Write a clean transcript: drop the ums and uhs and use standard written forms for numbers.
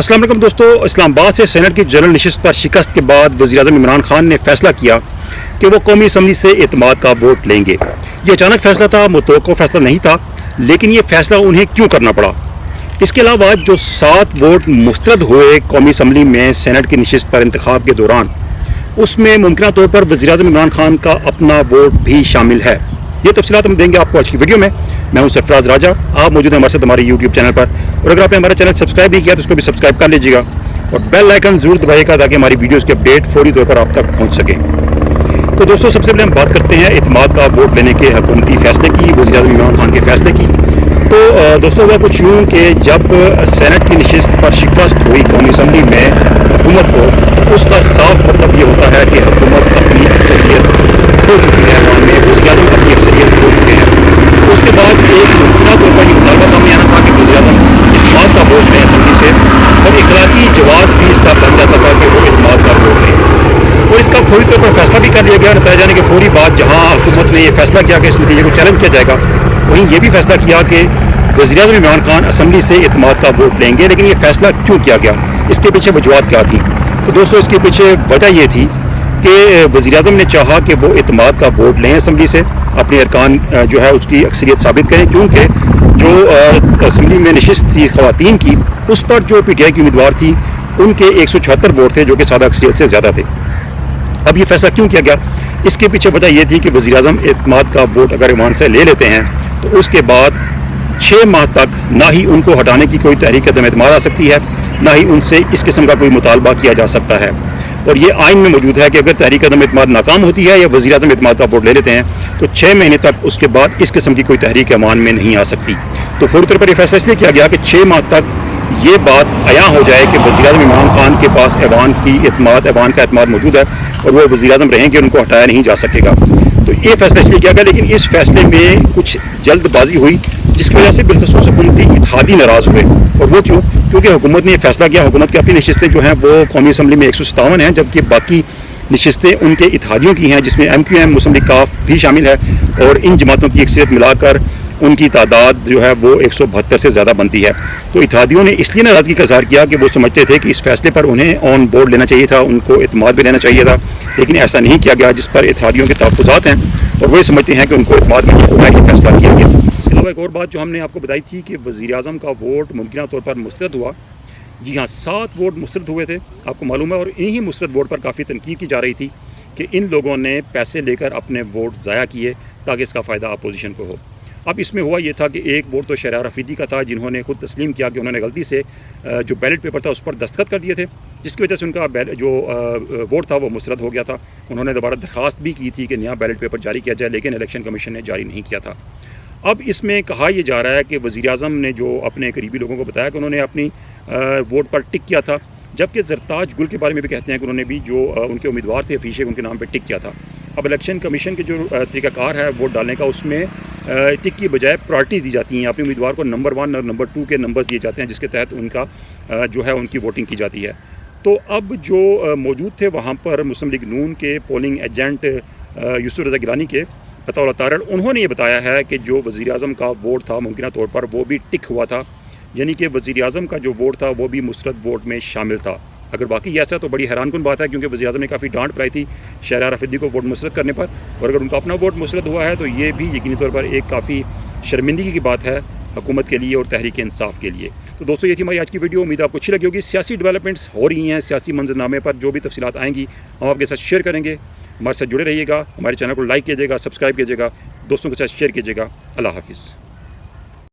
अस्सलाम वालेकुम दोस्तों, इस्लामाबाद से सेनेट की जनरल नशिस्त पर शिकस्त के बाद वज़ीर-ए-आज़म इमरान खान ने फैसला किया कि वो कौमी असम्बली से एतमाद का वोट लेंगे। ये अचानक फैसला था, मुतवक्को फैसला नहीं था, लेकिन ये फैसला उन्हें क्यों करना पड़ा। इसके अलावा जो 7 वोट मुस्तरद हुए कौमी असम्बली में सेनेट की नशिस्त पर इंतखाब के दौरान, उसमें मुमकिन तौर पर वज़ीर-ए-आज़म इमरान खान का अपना वोट भी शामिल है। ये तफसीलात हम देंगे आपको आज की वीडियो में। मैं हूं सरफराज राजा, आप मौजूद हैं हमारे साथ हमारे यूट्यूब चैनल पर, और अगर आपने हमारा चैनल सब्सक्राइब नहीं किया तो उसको भी सब्सक्राइब कर लीजिएगा और बेल आइकन जरूर दबाइएगा ताकि हमारी वीडियोस के अपडेट फौरी तौर पर आप तक पहुंच सकें। तो दोस्तों, सबसे पहले हम बात करते हैं एतमाद का वोट लेने के हुकूमती फैसले की, वज़ीर-ए-आज़म इमरान खान के फैसले की। तो दोस्तों, हुआ कुछ यूँ कि जब सेनेट की नशिस्त पर शिकस्त हुई कौमी असम्बली में हुकूमत को, तो उसका साफ मतलब ये होता है कि हुकूमत अपनी अक्सरियत खो चुकी है, वहाँ में वज़ीर-ए-आज़म अपनी अक्सरियत खो चुके हैं। उसके बाद एक मुमकिन तौर पर ये मुतालबा सामने आना था कि वज़ीर-ए-आज़म एतमाद का वोट लें असम्बली से, और इखलाकी जवाब भी इसका बन जाता था कि वो एतमाद का वोट लें, और इसका फौरी तौर पर फैसला भी कर लिया गया। नतीजा जाने के फौरी बाद जहाँ हुकूमत ने ये फैसला किया कि इस नतीजे को चैलेंज किया जाएगा, वहीं ये भी फैसला किया कि वज़ीर-ए-आज़म इमरान खान असम्बली से एतमाद का वोट लेंगे। लेकिन ये फैसला क्यों किया गया, इसके पीछे वजूहत क्या थी? तो दोस्तों, इसके पीछे वजह ये थी कि वज़ीर-ए-आज़म ने चाहा कि वो एतमाद का वोट लें असम्बली से, अपने अरकान जो है उसकी अक्सरियत साबित करें, क्योंकि जो असम्बली में नशिस्त थी ख़वातीन की, उस पर जो PTI की उम्मीदवार थी उनके 176 वोट थे, जो कि सादा अक्सरियत से ज़्यादा थे। अब ये फैसला क्यों किया गया, इसके पीछे वजह यह थी कि वज़ीर-ए-आज़म एतमाद का वोट अगर ईमान से ले लेते हैं तो उसके बाद 6 माह तक ना ही उनको हटाने की कोई तहरीक अदम एतमाद आ सकती है, ना ही उनसे इस किस्म का कोई मुतालबा किया जा सकता है। और ये आइन में मौजूद है कि अगर तहरीक अदम एतमाद नाकाम होती है या वज़ीर-ए-आज़म एतमाद का वोट ले लेते हैं तो 6 महीने तक उसके बाद इस किस्म की कोई तहरीक अमान में नहीं आ सकती। तो फौरी तौर पर यह फैसला इसलिए किया गया कि 6 माह तक ये बात अया हो जाए कि वज़ीर-ए-आज़म इमरान खान के पास ऐवान का एतमाद मौजूद है और वो वज़ीर-ए-आज़म रहेंगे, उनको हटाया नहीं जा सकेगा। तो ये फैसला इसलिए किया गया, लेकिन इस फैसले में कुछ जल्दबाजी हुई जिसकी वजह से बिलखसूस हुकूमती इत्तेहादी नाराज़ हुए। और वो क्यों? क्योंकि हुकूमत ने यह फैसला किया, हुकूमत की अपनी नशिस्तें जो हैं वो कौमी असम्बली में 157 हैं, जबकि बाकी नशिस्तें उनके इत्तेहादियों की हैं, जिसमें MQM मुस्लिम लीग काफ भी शामिल है, और इन जमातों की अक्सरियत मिलाकर उनकी तादाद जो है वो 172 से ज़्यादा बनती है। तो इत्तेहादियों ने इसलिए नाराज़गी का इज़हार किया कि वो समझते थे कि इस फैसले पर उन्हें ऑन बोर्ड लेना चाहिए था, उनको एतमाद भी लेना चाहिए था, लेकिन ऐसा नहीं किया गया, जिस पर इत्तेहादियों के तहफ़्फ़ुज़ात हैं और वो समझते हैं कि उनको एतमाद में ये फैसला किया गया। इसके अलावा एक और बात जो हमने आपको बताई थी कि वज़ीर-ए-आज़म का वोट मुमकिन तौर पर मुस्तरद हुआ। जी हाँ, 7 वोट मुस्तरद हुए थे, आपको मालूम है, और इन्हीं मुस्तरद वोट पर काफ़ी तनकीद की जा रही थी कि इन लोगों ने पैसे लेकर अपने वोट ज़ाया किए ताकि इसका फ़ायदा अपोजिशन को हो। अब इसमें हुआ ये था कि एक वोट तो शहरियार अफरीदी का था, जिन्होंने खुद तस्लीम किया कि उन्होंने गलती से जो बैलेट पेपर था उस पर दस्तखत कर दिए थे, जिसकी वजह से उनका जो वोट था वो मुस्तरद हो गया था। उन्होंने दोबारा दरख्वास्त भी की थी कि नया बैलेट पेपर जारी किया जाए, लेकिन इलेक्शन कमीशन ने जारी नहीं किया था। अब इसमें कहा यह जा रहा है कि वज़ीर-ए-आज़म ने जो अपने करीबी लोगों को बताया कि उन्होंने अपनी वोट पर टिक किया था, जबकि ज़रताज गुल के बारे में भी कहते हैं कि उन्होंने भी जो उनके उम्मीदवार थे अफीशियल उनके नाम पर टिक किया था। अब इलेक्शन कमीशन के जो तरीक़ाकार है वोट डालने का, उसमें टिक की बजाय प्रायोरिटीज़ दी जाती हैं। अपने उम्मीदवार को नंबर 1 और नंबर 2 के नंबर्स दिए जाते हैं, जिसके तहत उनका जो है उनकी वोटिंग की जाती है। तो अब जो मौजूद थे वहाँ पर मुस्लिम लीग नून के पोलिंग एजेंट यूसुफ रज़ा गिलानी के बतौर तारड़, उन्होंने ये बताया है कि जो वज़ीर-ए-आज़म का वोट था मुमकिन तौर पर वो भी टिक हुआ था, यानी कि वज़ीर-ए-आज़म का जो वोट था वो भी मुस्तरद वोट में शामिल था। अगर वाकई ऐसा तो बड़ी हैरानकुन बात है, क्योंकि वज़ीर-ए-आज़म ने काफ़ी डांट पड़ाई थी शहरियार अफरीदी को वोट मुस्तरद करने पर, और अगर उनका अपना वोट मुस्तरद हुआ है तो ये भी यकीनी तौर पर एक काफ़ी शर्मिंदगी की बात है हुकूमत के लिए और तहरीक इंसाफ के लिए। तो दोस्तों, ये थी हमारी आज की वीडियो, उम्मीद आपको अच्छी लगी होगी। सियासी डेवलपमेंट्स हो रही हैं, सियासी मंजरनामे पर जो भी तफसीलात आएंगी हम आपके साथ शेयर करेंगे। हमारे साथ जुड़े रहिएगा, हमारे चैनल को लाइक कीजिएगा, सब्सक्राइब कीजिएगा, दोस्तों के साथ शेयर कीजिएगा। अल्लाह हाफ़िज़।